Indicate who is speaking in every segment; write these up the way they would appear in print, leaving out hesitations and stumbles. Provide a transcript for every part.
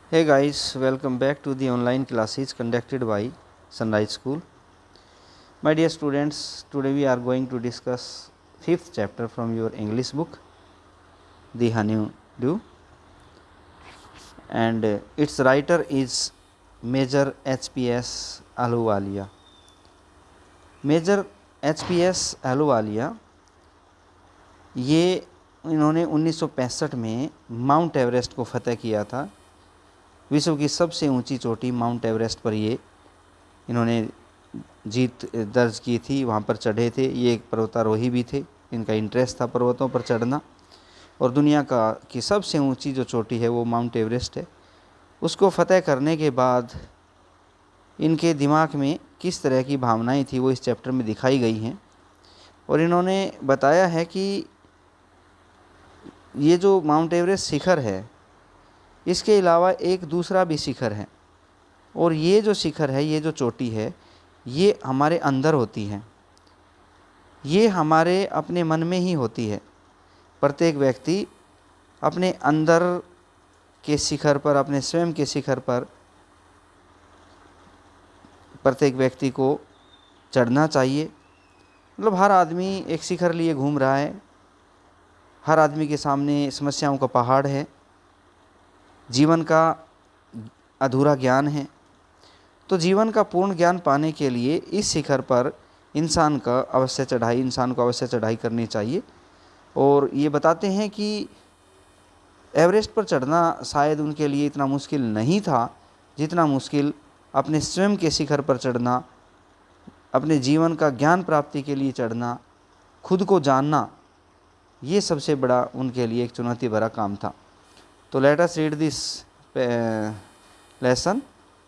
Speaker 1: Hey guys, welcome back to the online classes conducted by Sunrise School. My dear students, today we are going to discuss fifth chapter from your English book, The Honeydew, and its writer is Major H.P.S. Ahluwalia. Major H.P.S. ahluwalia ये इन्होंने 1965 में mount Everest को फतेह किया था। विश्व की सबसे ऊंची चोटी माउंट एवरेस्ट पर ये इन्होंने जीत दर्ज की थी। वहाँ पर चढ़े थे। ये एक पर्वतारोही भी थे। इनका इंटरेस्ट था पर्वतों पर चढ़ना। और दुनिया की सबसे ऊंची जो चोटी है वो माउंट एवरेस्ट है। उसको फतेह करने के बाद इनके दिमाग में किस तरह की भावनाएं थी वो इस चैप्टर में दिखाई गई हैं। और इन्होंने बताया है कि ये जो माउंट एवरेस्ट शिखर है, इसके अलावा एक दूसरा भी शिखर है। और ये जो शिखर है, ये जो चोटी है, ये हमारे अंदर होती है। ये हमारे अपने मन में ही होती है। प्रत्येक व्यक्ति अपने अंदर के शिखर पर, अपने स्वयं के शिखर पर प्रत्येक व्यक्ति को चढ़ना चाहिए। मतलब हर आदमी एक शिखर लिए घूम रहा है। हर आदमी के सामने समस्याओं का पहाड़ है। जीवन का अधूरा ज्ञान है। तो जीवन का पूर्ण ज्ञान पाने के लिए इस शिखर पर इंसान को अवश्य चढ़ाई करनी चाहिए। और ये बताते हैं कि एवरेस्ट पर चढ़ना शायद उनके लिए इतना मुश्किल नहीं था जितना मुश्किल अपने स्वयं के शिखर पर चढ़ना, अपने जीवन का ज्ञान प्राप्ति के लिए चढ़ना, खुद को जानना, ये सबसे बड़ा उनके लिए एक चुनौती भरा काम था। तो let us read this lesson.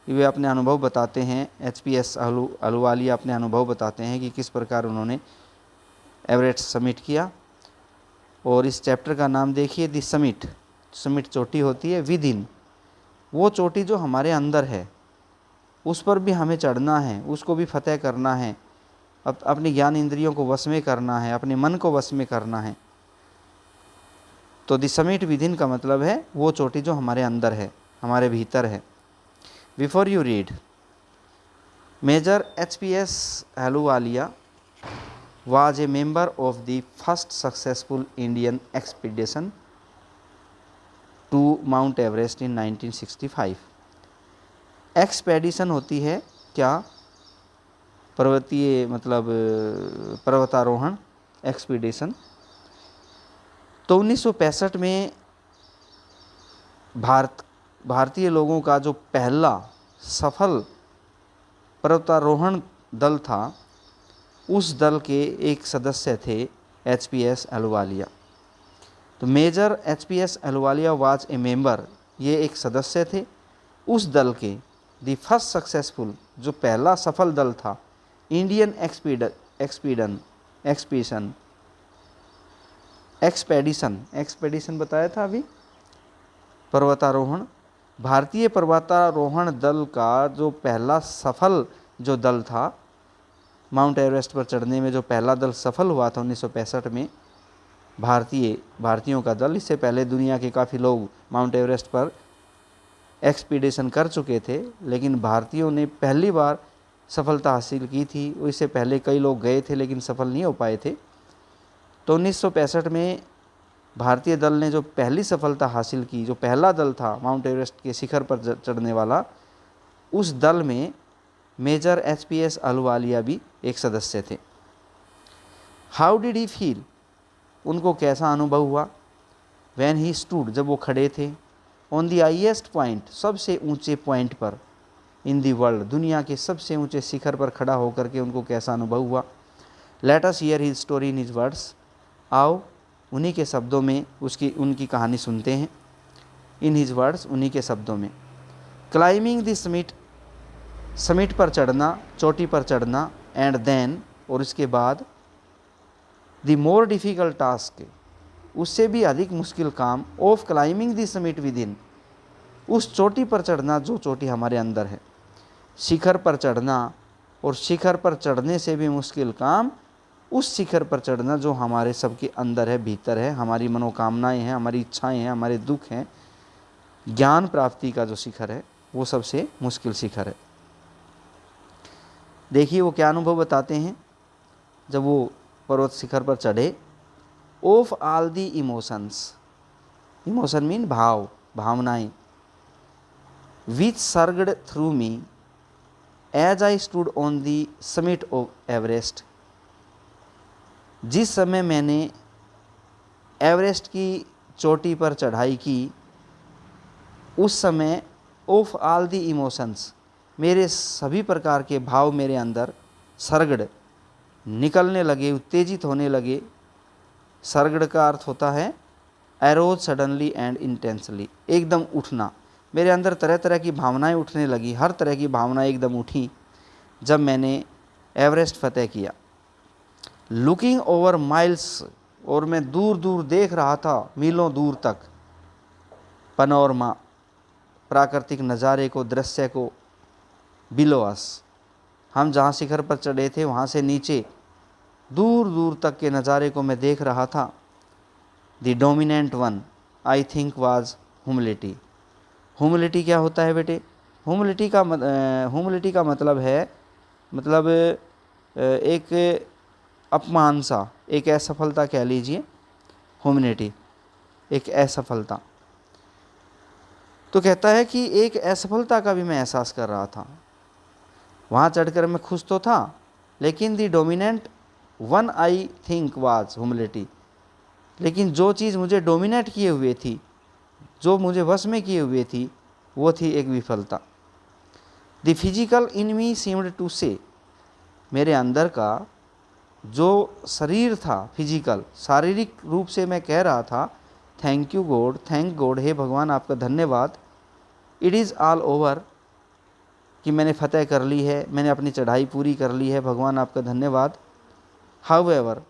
Speaker 1: वे अपने अनुभव बताते हैं। H.P.S. ahluwalia अपने अनुभव बताते हैं कि किस प्रकार उन्होंने एवरेस्ट समिट किया। और इस चैप्टर का नाम देखिए, द समिट। समिट चोटी होती है, विद इन, वो चोटी जो हमारे अंदर है, उस पर भी हमें चढ़ना है, उसको भी फतेह करना है, अपनी ज्ञान इंद्रियों को वश में करना है, अपने मन को वश में करना है। तो द समिट विद इन का मतलब है वो चोटी जो हमारे अंदर है, हमारे भीतर है। Before you read, major H.P.S. ahluwalia was a member of the first successful Indian expedition to Mount Everest in 1965। Expedition होती है क्या? पर्वतीय, मतलब पर्वतारोहण, एक्सपीडिशन। तो 1965 में भारतीय लोगों का जो पहला सफल पर्वतारोहण दल था, उस दल के एक सदस्य थे H.P.S. ahluwalia। तो major H.P.S. ahluwalia was a member, ये एक सदस्य थे उस दल के, द फर्स्ट सक्सेसफुल, जो पहला सफल दल था, इंडियन एक्सपेडिशन बताया था अभी, पर्वतारोहण। भारतीय पर्वतारोहण दल का जो पहला सफल जो दल था, माउंट एवरेस्ट पर चढ़ने में जो पहला दल सफल हुआ था 1965 में, भारतीयों का दल। इससे पहले दुनिया के काफ़ी लोग माउंट एवरेस्ट पर एक्सपीडिशन कर चुके थे, लेकिन भारतीयों ने पहली बार सफलता हासिल की थी। इससे पहले कई लोग गए थे लेकिन सफल नहीं हो पाए थे। तो 1965 में भारतीय दल ने जो पहली सफलता हासिल की, जो पहला दल था माउंट एवरेस्ट के शिखर पर चढ़ने वाला, उस दल में मेजर H.P.S. ahluwalia भी एक सदस्य थे। हाउ डिड ही फील, उनको कैसा अनुभव हुआ? व्हेन ही स्टूड, जब वो खड़े थे, ऑन द हाईएस्ट पॉइंट, सबसे ऊंचे पॉइंट पर, इन दी वर्ल्ड, दुनिया के सबसे ऊंचे शिखर पर खड़ा होकर के उनको कैसा अनुभव हुआ? Let us here his story in his words. आओ उन्हीं के शब्दों में उनकी कहानी सुनते हैं। इन हिज वर्ड्स, उन्हीं के शब्दों में। क्लाइंबिंग द समिट, समिट पर चढ़ना, चोटी पर चढ़ना, एंड देन, और इसके बाद, द मोर डिफ़िकल्ट टास्क, उससे भी अधिक मुश्किल काम, of climbing the summit with in, उस चोटी पर चढ़ना जो चोटी हमारे अंदर है। शिखर पर चढ़ना, और शिखर पर चढ़ने से भी मुश्किल काम, उस शिखर पर चढ़ना जो हमारे सबके अंदर है, भीतर है, हमारी मनोकामनाएं हैं, हमारी इच्छाएं हैं, हमारे दुख हैं, ज्ञान प्राप्ति का जो शिखर है वो सबसे मुश्किल शिखर है। देखिए वो क्या अनुभव बताते हैं जब वो पर्वत शिखर पर चढ़े। Of all the emotions, emotion mean भाव, भावनाएं, which surged through me as I stood on the summit of Everest. जिस समय मैंने एवरेस्ट की चोटी पर चढ़ाई की, उस समय ऑफ ऑल दी इमोशंस, मेरे सभी प्रकार के भाव मेरे अंदर सरगड़ निकलने लगे, उत्तेजित होने लगे। सरगड़ का अर्थ होता है एरोज सडनली एंड इंटेंसली, एकदम उठना। मेरे अंदर तरह तरह की भावनाएं उठने लगी, हर तरह की भावनाएं एकदम उठी जब मैंने एवरेस्ट फतेह किया। लुकिंग ओवर माइल्स, और मैं दूर दूर देख रहा था, मीलों दूर तक, पनोरमा, प्राकृतिक नज़ारे को, दृश्य को। बिलो अस, हम जहाँ शिखर पर चढ़े थे वहाँ से नीचे दूर दूर तक के नज़ारे को मैं देख रहा था। The dominant one I think was humility. Humility क्या होता है बेटे? ह्यूमिलिटी का मतलब है, मतलब एक अपमान सा, एक असफलता कह लीजिए। ह्यूमिलिटी एक असफलता। तो कहता है कि एक असफलता का भी मैं एहसास कर रहा था। वहाँ चढ़कर मैं खुश तो था, लेकिन the dominant one I think was humility, लेकिन जो चीज़ मुझे डोमिनेट किए हुए थी, जो मुझे वश में किए हुए थी, वो थी एक विफलता। The physical in me seemed to say, मेरे अंदर का जो शरीर था, फिजिकल, शारीरिक रूप से मैं कह रहा था, thank you God, thank God, हे भगवान आपका धन्यवाद। इट इज़ ऑल ओवर, कि मैंने फतेह कर ली है, मैंने अपनी चढ़ाई पूरी कर ली है, भगवान आपका धन्यवाद। हाउएवर,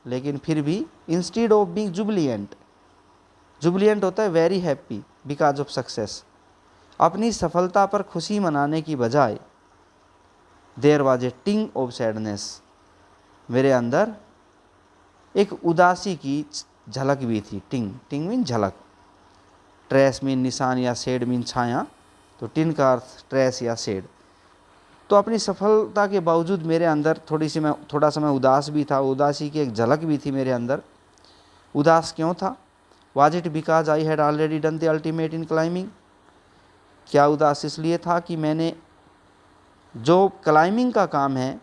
Speaker 1: लेकिन फिर भी, instead of being Jubilant, Jubilant होता है very happy because of success, अपनी सफलता पर खुशी मनाने की बजाय, देयर वाज ए टिंग ऑफ सैडनेस, मेरे अंदर एक उदासी की झलक भी थी। टिंग, टिंग मीन झलक, ट्रेस मीन निशान या शेड मीन छाया, तो टिन का अर्थ ट्रेस या शेड। तो अपनी सफलता के बावजूद मेरे अंदर थोड़ा सा मैं उदास भी था, उदासी की एक झलक भी थी मेरे अंदर। उदास क्यों था? Was it because I had already done the ultimate in climbing, क्या उदास इसलिए था कि मैंने जो क्लाइंबिंग का काम है,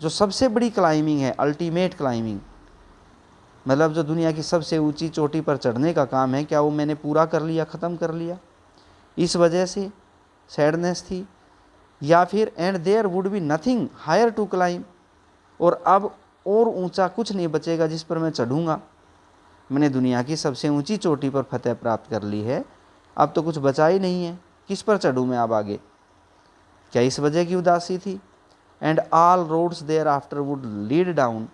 Speaker 1: जो सबसे बड़ी क्लाइंबिंग है, अल्टीमेट क्लाइंबिंग, मतलब जो दुनिया की सबसे ऊंची चोटी पर चढ़ने का काम है, क्या वो मैंने पूरा कर लिया, ख़त्म कर लिया? इस वजह से सैडनेस थी। या फिर and there would be nothing higher to climb, और अब और ऊंचा कुछ नहीं बचेगा जिस पर मैं चढ़ूँगा। मैंने दुनिया की सबसे ऊंची चोटी पर फतेह प्राप्त कर ली है, अब तो कुछ बचा ही नहीं है, किस पर चढ़ूँ मैं अब आगे? क्या इस वजह की उदासी थी? And all roads thereafter would lead down,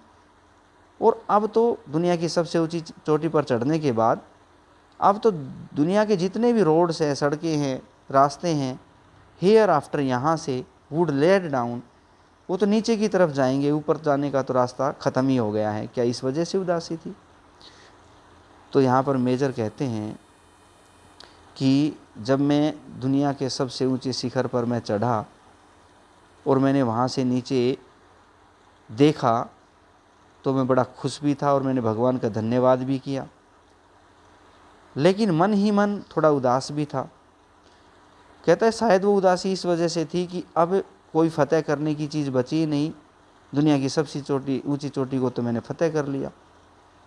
Speaker 1: और अब तो दुनिया की सबसे ऊंची चोटी पर चढ़ने के बाद अब तो दुनिया के जितने भी रोड्स हैं, सड़कें हैं, रास्ते हैं, हेयर आफ्टर, यहाँ से, वुड लेड डाउन, वो तो नीचे की तरफ जाएंगे, ऊपर जाने का तो रास्ता ख़त्म ही हो गया है। क्या इस वजह से उदासी थी? तो यहाँ पर मेजर कहते हैं कि जब मैं दुनिया के सबसे ऊंचे शिखर पर मैं चढ़ा और मैंने वहाँ से नीचे देखा, तो मैं बड़ा खुश भी था और मैंने भगवान का धन्यवाद भी किया, लेकिन मन ही मन थोड़ा उदास भी था। कहता है शायद वो उदासी इस वजह से थी कि अब कोई फतेह करने की चीज़ बची ही नहीं, दुनिया की सबसे ऊंची चोटी को तो मैंने फतेह कर लिया,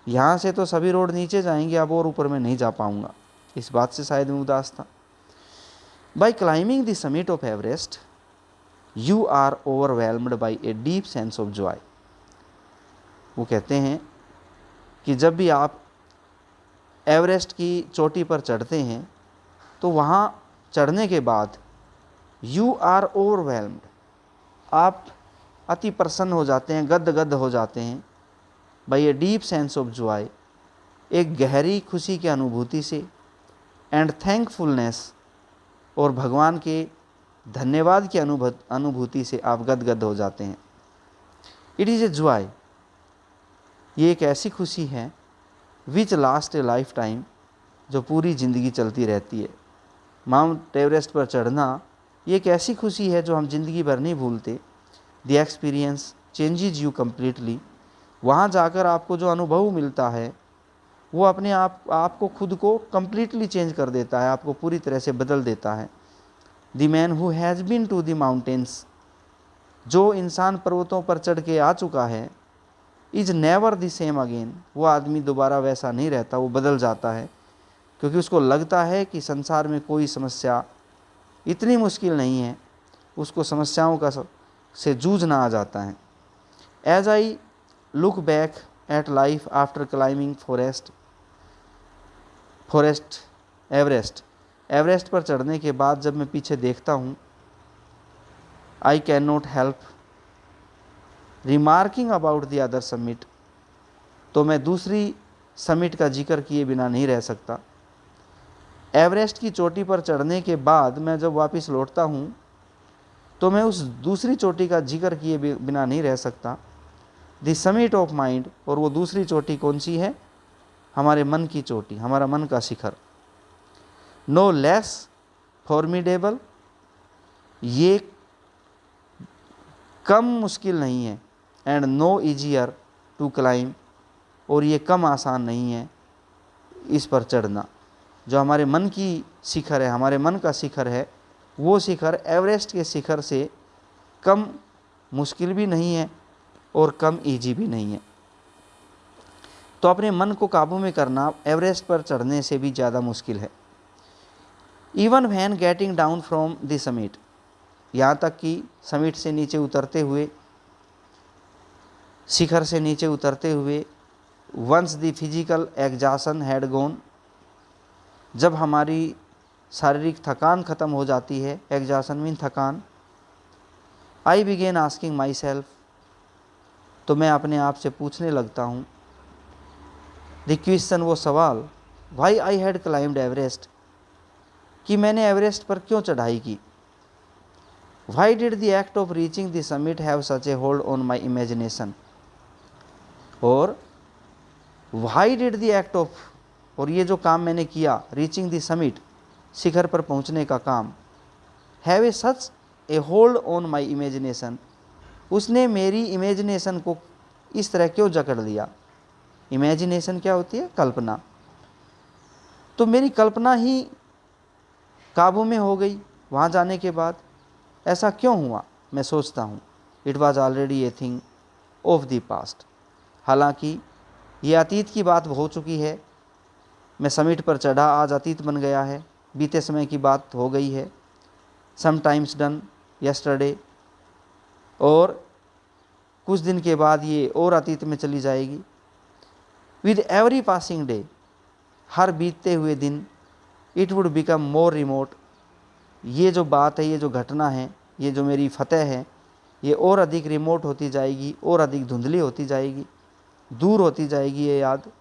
Speaker 1: यहाँ से तो सभी रोड नीचे जाएंगे, अब और ऊपर मैं नहीं जा पाऊँगा। इस बात से शायद मैं उदास था। By climbing the summit of Everest you are overwhelmed by a deep sense of joy. वो कहते हैं कि जब भी आप एवरेस्ट की चोटी पर चढ़ते हैं तो वहाँ चढ़ने के बाद यू आर ओवरवेलम्ड, आप अति प्रसन्न हो जाते हैं, गद हो जाते हैं, by a deep sense of Joy, एक गहरी खुशी की अनुभूति से, एंड थैंकफुलनेस, और भगवान के धन्यवाद की अनुभूति से आप गदगद हो जाते हैं। इट इज़ ए जॉय, ये एक ऐसी खुशी है विच लास्ट ए लाइफ टाइम, जो पूरी ज़िंदगी चलती रहती है। माउंट एवरेस्ट पर चढ़ना ये एक ऐसी खुशी है जो हम ज़िंदगी भर नहीं भूलते। The experience changes you completely. वहाँ जाकर आपको जो अनुभव मिलता है वो अपने आपको खुद को कम्प्लीटली चेंज कर देता है, आपको पूरी तरह से बदल देता है। The man who has been to the mountains, जो इंसान पर्वतों पर चढ़ के आ चुका है, is never the same again, वो आदमी दोबारा वैसा नहीं रहता, वो बदल जाता है, क्योंकि उसको लगता है कि संसार में कोई समस्या इतनी मुश्किल नहीं है, उसको समस्याओं का से जूझना आ जाता है। As I look back at life after climbing Everest पर चढ़ने के बाद जब मैं पीछे देखता हूँ, I can not help remarking about the other summit, तो मैं दूसरी समिट का जिक्र किए बिना नहीं रह सकता। एवरेस्ट की चोटी पर चढ़ने के बाद मैं जब वापस लौटता हूँ तो मैं उस दूसरी चोटी का जिक्र किए बिना नहीं रह सकता। द समिट ऑफ माइंड, और वो दूसरी चोटी कौन सी है? हमारे मन की चोटी, हमारा मन का शिखर। नो लेस फॉर्मिडेबल, ये कम मुश्किल नहीं है। And no easier to climb, और ये कम आसान नहीं है इस पर चढ़ना। जो हमारे मन की शिखर है, हमारे मन का शिखर है, वो शिखर एवरेस्ट के शिखर से कम मुश्किल भी नहीं है और कम इजी भी नहीं है। तो अपने मन को काबू में करना एवरेस्ट पर चढ़ने से भी ज़्यादा मुश्किल है। Even when getting down from the summit, यहाँ तक कि समिट से नीचे उतरते हुए, शिखर से नीचे उतरते हुए, once the physical exhaustion had gone, जब हमारी शारीरिक थकान ख़त्म हो जाती है, एग्जॉशन मीन थकान, आई बिगेन आस्किंग माई सेल्फ, तो मैं अपने आप से पूछने लगता हूँ, द क्वेश्चन, वो सवाल, why I had climbed Everest, कि मैंने एवरेस्ट पर क्यों चढ़ाई की। Why did the act of reaching the summit have such a hold on my imagination, और why did the act of, और ये जो काम मैंने किया, रीचिंग द समिट, शिखर पर पहुंचने का काम, have a such a hold on my imagination, उसने मेरी इमेजिनेशन को इस तरह क्यों जकड़ लिया। इमेजिनेशन क्या होती है? कल्पना। तो मेरी कल्पना ही काबू में हो गई वहाँ जाने के बाद। ऐसा क्यों हुआ? मैं सोचता हूँ, it was already a thing of the past, हालांकि ये अतीत की बात हो चुकी है। मैं समिट पर चढ़ा, आज अतीत बन गया है, बीते समय की बात हो गई है। समटाइम्स डन यस्टरडे, और कुछ दिन के बाद ये और अतीत में चली जाएगी। विद एवरी पासिंग डे, हर बीतते हुए दिन, it would become more remote, ये जो बात है, ये जो घटना है, ये जो मेरी फतह है, ये और अधिक रिमोट होती जाएगी, और अधिक धुंधली होती जाएगी, दूर होती जाएगी ये याद।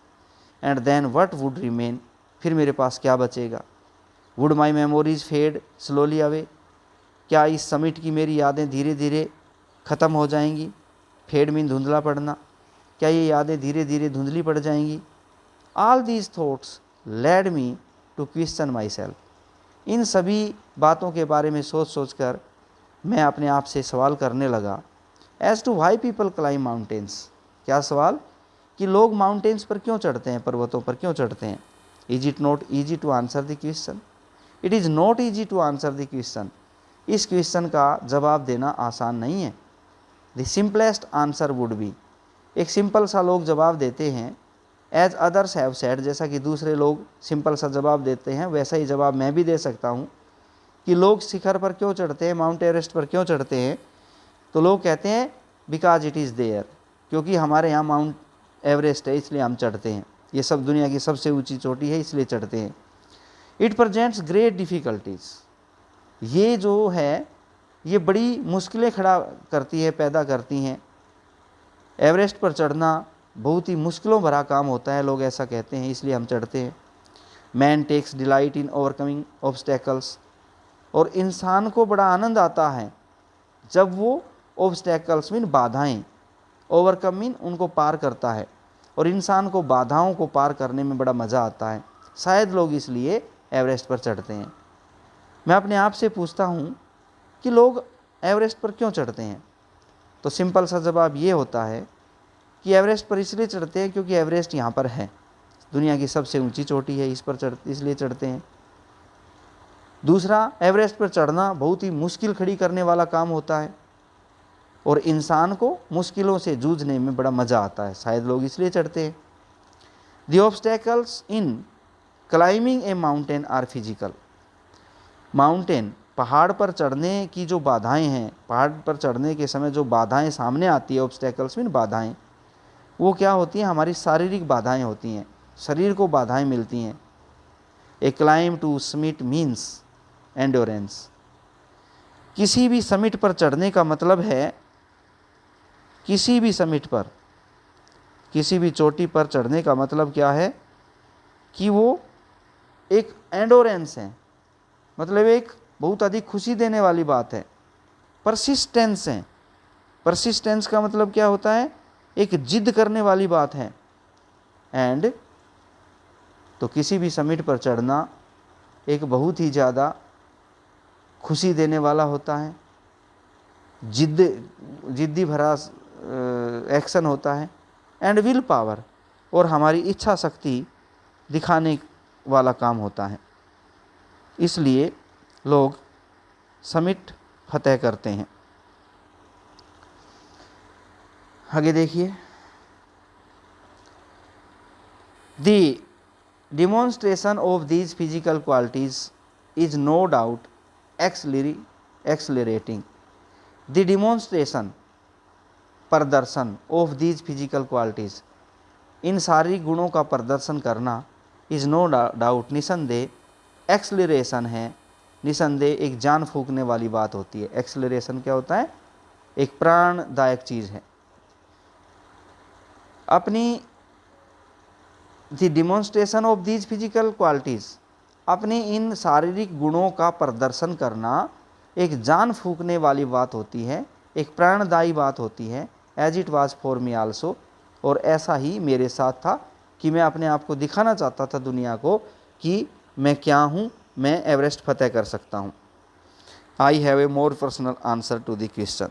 Speaker 1: And then what would remain, फिर मेरे पास क्या बचेगा। Would my memories fade slowly away, क्या इस समिट की मेरी यादें धीरे धीरे ख़त्म हो जाएंगी। फेड मीन धुंधला पड़ना, क्या ये यादें धीरे धीरे धुंधली पड़ जाएंगी। All these thoughts led me to question myself, इन सभी बातों के बारे में सोच सोच कर मैं अपने आप से सवाल करने लगा। As to why people climb mountains, क्या सवाल, कि लोग माउंटेन्स पर क्यों चढ़ते हैं, पर्वतों पर क्यों चढ़ते हैं। Is it not easy to answer the question, it is not easy to answer the question, इस क्वेश्चन का जवाब देना आसान नहीं है। The simplest answer would be, एक सिंपल सा लोग जवाब देते हैं, एज अदर्स हैव सेड, जैसा कि दूसरे लोग सिंपल सा जवाब देते हैं, वैसा ही जवाब मैं भी दे सकता हूँ कि लोग शिखर पर क्यों चढ़ते हैं, माउंट एवरेस्ट पर क्यों चढ़ते हैं। तो लोग कहते हैं बिकॉज इट इज़ देयर, क्योंकि हमारे यहाँ माउंट एवरेस्ट है इसलिए हम चढ़ते हैं, ये सब दुनिया की सबसे ऊंची चोटी है इसलिए चढ़ते हैं। इट प्रेजेंट्स ग्रेट डिफ़िकल्टीज़, ये जो है ये बड़ी मुश्किलें खड़ा करती है, पैदा करती हैं। एवरेस्ट पर चढ़ना बहुत ही मुश्किलों भरा काम होता है, लोग ऐसा कहते हैं, इसलिए हम चढ़ते हैं। Man takes delight in overcoming obstacles, और इंसान को बड़ा आनंद आता है जब वो ऑब्स्टेकल्स मीन बाधाएं, ओवरकम मीन उनको पार करता है, और इंसान को बाधाओं को पार करने में बड़ा मज़ा आता है। शायद लोग इसलिए एवरेस्ट पर चढ़ते हैं। मैं अपने आप से पूछता हूँ कि लोग एवरेस्ट पर क्यों चढ़ते हैं, तो सिंपल सा जवाब ये होता है कि एवरेस्ट पर इसलिए चढ़ते हैं क्योंकि एवरेस्ट यहाँ पर है, दुनिया की सबसे ऊंची चोटी है, इस पर इसलिए चढ़ते हैं। दूसरा, एवरेस्ट पर चढ़ना बहुत ही मुश्किल खड़ी करने वाला काम होता है और इंसान को मुश्किलों से जूझने में बड़ा मज़ा आता है, शायद लोग इसलिए चढ़ते हैं। The obstacles in climbing a mountain are physical. Mountain, पहाड़ पर चढ़ने की जो बाधाएं हैं, पहाड़ पर चढ़ने के समय जो बाधाएं सामने आती है, ऑब्स्टेकल्स मीन बाधाएं, वो क्या होती हैं, हमारी शारीरिक बाधाएं होती हैं, शरीर को बाधाएं मिलती हैं। A climb to summit means endurance. किसी भी समिट पर चढ़ने का मतलब है, किसी भी समिट पर, किसी भी चोटी पर चढ़ने का मतलब क्या है कि वो एक एंडोरेंस है, मतलब एक बहुत अधिक खुशी देने वाली बात है। परसिस्टेंस है, परसिस्टेंस का मतलब क्या होता है, एक जिद करने वाली बात है। एंड तो किसी भी समिट पर चढ़ना एक बहुत ही ज़्यादा खुशी देने वाला होता है, जिद्दी भरा एक्शन होता है। एंड विल पावर, और हमारी इच्छा शक्ति दिखाने वाला काम होता है, इसलिए लोग समिट फतेह करते हैं। आगे देखिए, the demonstration of these physical qualities is no doubt accelerating. The demonstration, प्रदर्शन of these physical qualities, इन शारीरिक गुणों का प्रदर्शन करना, is no doubt, निसंदेह, एक्सलरेशन है, निसंदेह एक जान फूंकने वाली बात होती है। एक्सलरेशन क्या होता है, एक प्राणदायक चीज़ है। अपनी the demonstration of these physical qualities, अपनी इन शारीरिक गुणों का प्रदर्शन करना एक जान फूंकने वाली बात होती है, एक प्राणदायी बात होती है। As it was for me also, और ऐसा ही मेरे साथ था कि मैं अपने आप को दिखाना चाहता था दुनिया को कि मैं क्या हूँ, मैं एवरेस्ट फतेह कर सकता हूँ। I have a more personal answer to the question.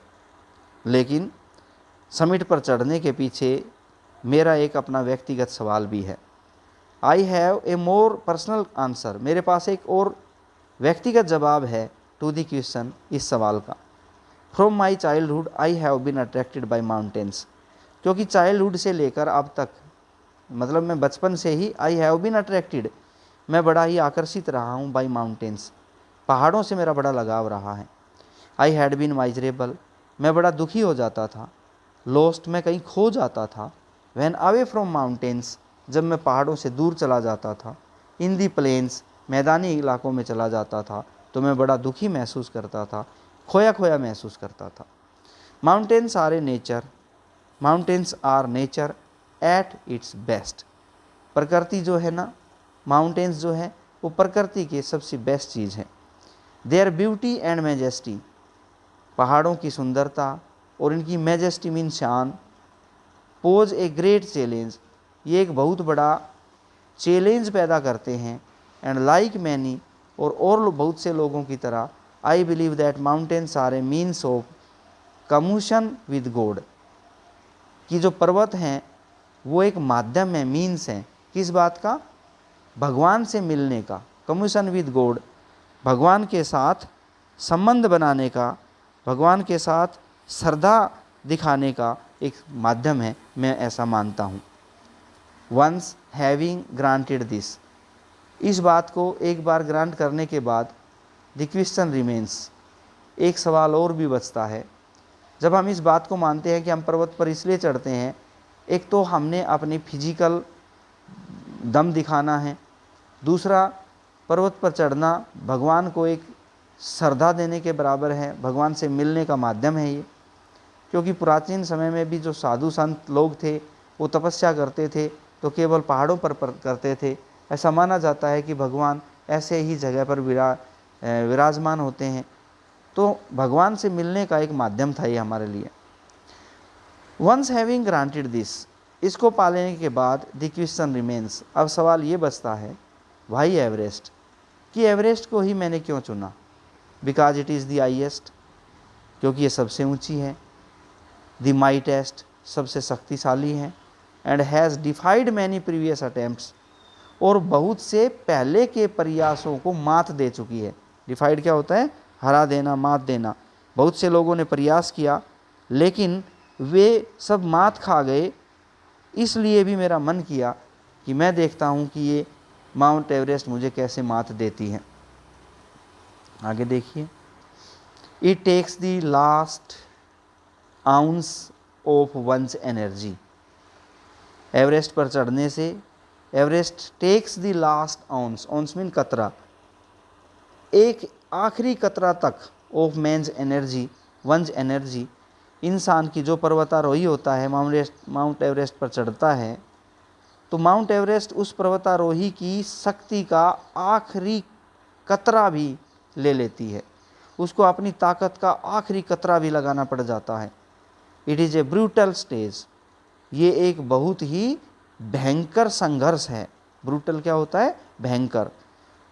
Speaker 1: लेकिन समिट पर चढ़ने के पीछे मेरा एक अपना व्यक्तिगत सवाल भी है। आई have a more personal answer, मेरे पास एक और व्यक्तिगत जवाब है टू द क्वेश्चन, इस सवाल का। From my childhood I have been attracted by mountains, क्योंकि चाइल्डहुड से लेकर अब तक, मतलब मैं बचपन से ही, आई हैव बीन अट्रैक्टेड, मैं बड़ा ही आकर्षित रहा हूँ, बाई माउंटेन्स, पहाड़ों से मेरा बड़ा लगाव रहा है। आई हैड बीन माइजरेबल, मैं बड़ा दुखी हो जाता था। लॉस्ट, मैं कहीं खो जाता था। व्हेन अवे फ्रॉम माउंटेन्स, जब मैं पहाड़ों से दूर चला जाता था। इन दी प्लेन्स, मैदानी इलाकों में चला जाता था तो मैं बड़ा दुखी महसूस करता था, खोया खोया महसूस करता था। Mountains are a nature, mountains are nature at its best. प्रकृति जो है ना, माउंटेन्स जो है वो प्रकृति की सबसे बेस्ट चीज़ है। देयर ब्यूटी एंड मैजेस्टी, पहाड़ों की सुंदरता और इनकी मैजेस्टी मीन शान। पोज ए ग्रेट चैलेंज, ये एक बहुत बड़ा चैलेंज पैदा करते हैं। एंड लाइक मैनी, और बहुत से लोगों की तरह, I believe that mountains are a means of communion with God, कि जो पर्वत हैं वो एक माध्यम है, मीन्स हैं, किस बात का, भगवान से मिलने का। कम्यूशन विद गॉड, भगवान के साथ संबंध बनाने का, भगवान के साथ श्रद्धा दिखाने का एक माध्यम है, मैं ऐसा मानता हूँ। वंस हैविंग ग्रांटेड दिस, इस बात को एक बार ग्रांट करने के बाद, द क्वेश्चन रिमेन्स, एक सवाल और भी बचता है। जब हम इस बात को मानते हैं कि हम पर्वत पर इसलिए चढ़ते हैं, एक तो हमने अपनी फिजिकल दम दिखाना है, दूसरा पर्वत पर चढ़ना भगवान को एक श्रद्धा देने के बराबर है, भगवान से मिलने का माध्यम है ये। क्योंकि प्राचीन समय में भी जो साधु संत लोग थे वो तपस्या करते थे तो केवल पहाड़ों पर करते थे। ऐसा माना जाता है कि भगवान ऐसे ही जगह पर विराजमान होते हैं, तो भगवान से मिलने का एक माध्यम था ये हमारे लिए। वंस हैविंग ग्रांटेड दिस, इसको पाने के बाद द क्वेश्चन रिमेन्स, अब सवाल ये बचता है, वाई एवरेस्ट, कि एवरेस्ट को ही मैंने क्यों चुना। Because it is the highest, क्योंकि ये सबसे ऊंची है। द माइटेस्ट, सबसे शक्तिशाली है। And has डिफाइड many previous attempts, और बहुत से पहले के प्रयासों को मात दे चुकी है। डिफाइड क्या होता है? हरा देना, मात देना। बहुत से लोगों ने प्रयास किया लेकिन वे सब मात खा गए। इसलिए भी मेरा मन किया कि मैं देखता हूँ कि ये माउंट एवरेस्ट मुझे कैसे मात देती है। आगे देखिए, it takes the last ounce of one's energy. Everest पर चढ़ने से, Everest takes the last ounce, ounce mean कतरा, एक आखिरी कतरा तक of man's energy, one's energy, इंसान की जो पर्वतारोही होता है माउंट एवरेस्ट पर चढ़ता है, तो माउंट एवरेस्ट उस पर्वतारोही की शक्ति का आखिरी कतरा भी ले लेती है। उसको अपनी ताकत का आखिरी कतरा भी लगाना पड़ जाता है। It is a brutal stage, ये एक बहुत ही भयंकर संघर्ष है। ब्रूटल क्या होता है? भयंकर।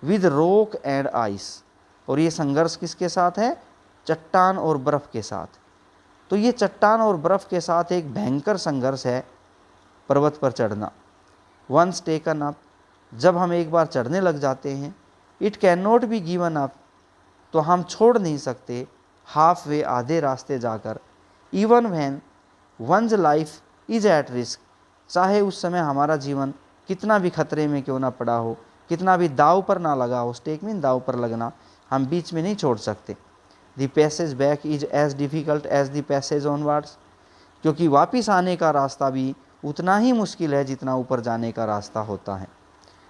Speaker 1: विद रॉक एंड आइस, और ये संघर्ष किसके साथ है? चट्टान और बर्फ़ के साथ। तो ये चट्टान और बर्फ़ के साथ एक भयंकर संघर्ष है पर्वत पर चढ़ना। वंस टेकन अप, जब हम एक बार चढ़ने लग जाते हैं, it can not be given up, तो हम छोड़ नहीं सकते हाफ वे, आधे रास्ते जाकर। Even when one's life is at risk, चाहे उस समय हमारा जीवन कितना भी खतरे में क्यों ना पड़ा हो, कितना भी दाव पर ना लगा हो। स्टेक मीन दाव पर लगना, हम बीच में नहीं छोड़ सकते। The passage back is as difficult as the passage onwards, क्योंकि वापिस आने का रास्ता भी उतना ही मुश्किल है जितना ऊपर जाने का रास्ता होता है।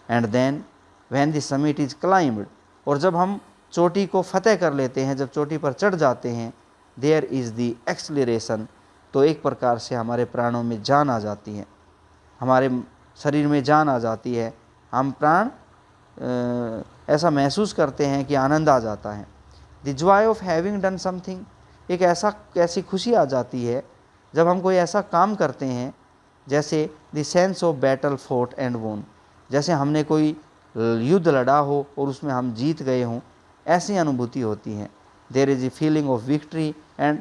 Speaker 1: And then when the summit is climbed, और जब हम चोटी को फतेह कर लेते हैं, जब चोटी पर चढ़ जाते हैं, देयर इज़ द एक्सलरेशन, तो एक प्रकार से हमारे प्राणों में जान आ जाती है, हमारे शरीर में जान आ जाती है। हम प्राण ऐसा महसूस करते हैं कि आनंद आ जाता है। The Joy of having done something, एक ऐसी खुशी आ जाती है जब हम कोई ऐसा काम करते हैं, जैसे the sense of battle fort and वोन, जैसे हमने कोई युद्ध लड़ा हो और उसमें हम जीत गए हों, ऐसी अनुभूति होती है। There is a feeling of victory and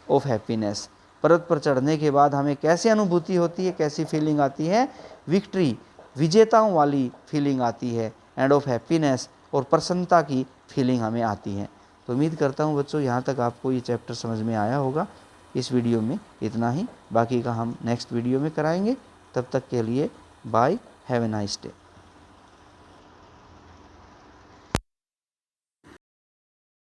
Speaker 1: of happiness, पर्वत पर चढ़ने के बाद हमें कैसी अनुभूति होती है, कैसी फीलिंग आती है? विक्ट्री, विजेताओं वाली फीलिंग आती है, एंड ऑफ हैप्पीनेस, और प्रसन्नता की फीलिंग हमें आती है। तो उम्मीद करता हूँ बच्चों यहाँ तक आपको ये चैप्टर समझ में आया होगा। इस वीडियो में इतना ही, बाकी का हम नेक्स्ट वीडियो में कराएंगे। तब तक के लिए bye, have a nice day.